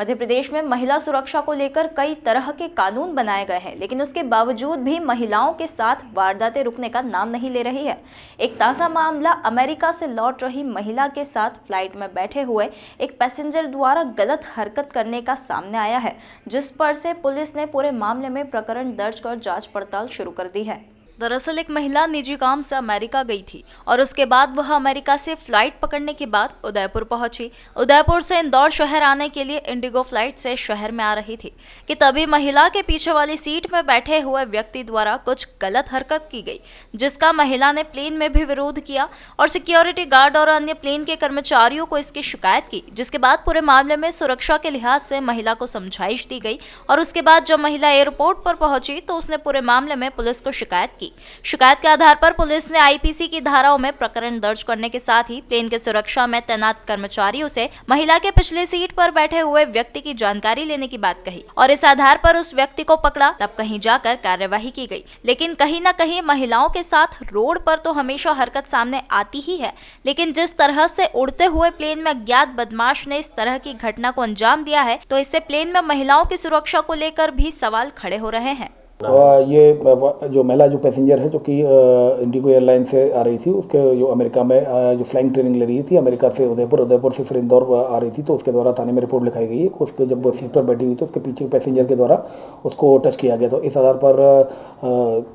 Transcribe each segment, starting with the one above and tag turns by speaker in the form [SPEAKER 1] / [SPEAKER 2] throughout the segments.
[SPEAKER 1] मध्य प्रदेश में महिला सुरक्षा को लेकर कई तरह के कानून बनाए गए हैं, लेकिन उसके बावजूद भी महिलाओं के साथ वारदातें रुकने का नाम नहीं ले रही है। एक ताज़ा मामला अमेरिका से लौट रही महिला के साथ फ्लाइट में बैठे हुए एक पैसेंजर द्वारा गलत हरकत करने का सामने आया है, जिस पर से पुलिस ने पूरे मामले में प्रकरण दर्ज कर जांच पड़ताल शुरू कर दी है। दरअसल एक महिला निजी काम से अमेरिका गई थी और उसके बाद वह अमेरिका से फ्लाइट पकड़ने के बाद उदयपुर पहुंची। उदयपुर से इंदौर शहर आने के लिए इंडिगो फ्लाइट से शहर में आ रही थी कि तभी महिला के पीछे वाली सीट में बैठे हुए व्यक्ति द्वारा कुछ गलत हरकत की गई, जिसका महिला ने प्लेन में भी विरोध किया और सिक्योरिटी गार्ड और अन्य प्लेन के कर्मचारियों को इसकी शिकायत की, जिसके बाद पूरे मामले में सुरक्षा के लिहाज से महिला को समझाइश दी गई और उसके बाद जब महिला एयरपोर्ट पर पहुंची तो उसने पूरे मामले में पुलिस को शिकायत की। शिकायत के आधार पर पुलिस ने आईपीसी की धाराओं में प्रकरण दर्ज करने के साथ ही प्लेन के सुरक्षा में तैनात कर्मचारियों से महिला के पिछले सीट पर बैठे हुए व्यक्ति की जानकारी लेने की बात कही और इस आधार पर उस व्यक्ति को पकड़ा। तब कहीं जाकर कार्यवाही की गई, लेकिन कहीं न कहीं महिलाओं के साथ रोड पर तो हमेशा हरकत सामने आती ही है, लेकिन जिस तरह से उड़ते हुए प्लेन में अज्ञात बदमाश ने इस तरह की घटना को अंजाम दिया है, तो इससे प्लेन में महिलाओं की सुरक्षा को लेकर भी सवाल खड़े हो रहे हैं।
[SPEAKER 2] ये जो महिला जो पैसेंजर है जो कि इंडिगो एयरलाइन से आ रही थी, उसके जो अमेरिका में जो फ्लाइंग ट्रेनिंग ले रही थी अमेरिका से उदयपुर से फिर इंदौर आ रही थी, तो उसके द्वारा थाने में रिपोर्ट लिखाई गई है। उसके जब सीट पर बैठी हुई तो उसके पीछे पैसेंजर के द्वारा उसको टच किया गया, तो इस आधार पर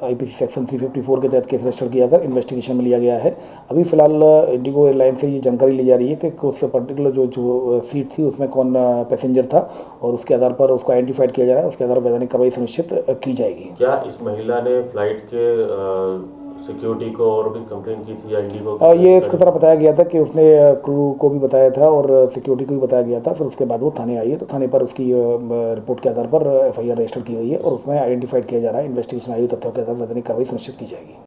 [SPEAKER 2] आईपीसी सेक्शन 354 के तहत केस रजिस्टर किया कर इन्वेस्टिगेशन में लिया गया है। अभी फिलहाल इंडिगो एयरलाइन से ये जानकारी ली जा रही है कि उस पर्टिकुलर जो सीट थी उसमें कौन पैसेंजर था और उसके आधार पर उसको आइडेंटिफाइड किया जा रहा है। उसके आधार पर वैधानिक कार्रवाई सुनिश्चित की जाएगी।
[SPEAKER 3] क्या इस महिला ने फ्लाइट के सिक्योरिटी को और भी कंप्लेन की थी या इंडिगो
[SPEAKER 2] ये इसकी तरह बताया गया था कि उसने क्रू को भी बताया था और सिक्योरिटी को भी बताया गया था। फिर उसके बाद वो थाने आई है, तो थाने पर उसकी रिपोर्ट के आधार पर एफआईआर रजिस्टर की गई है और उसमें आइडेंटिफाइड किया जा रहा है। इन्वेस्टिगेशन आई तथ्यों के आधार पर वैधानिक कार्रवाई सुनिश्चित की जाएगी।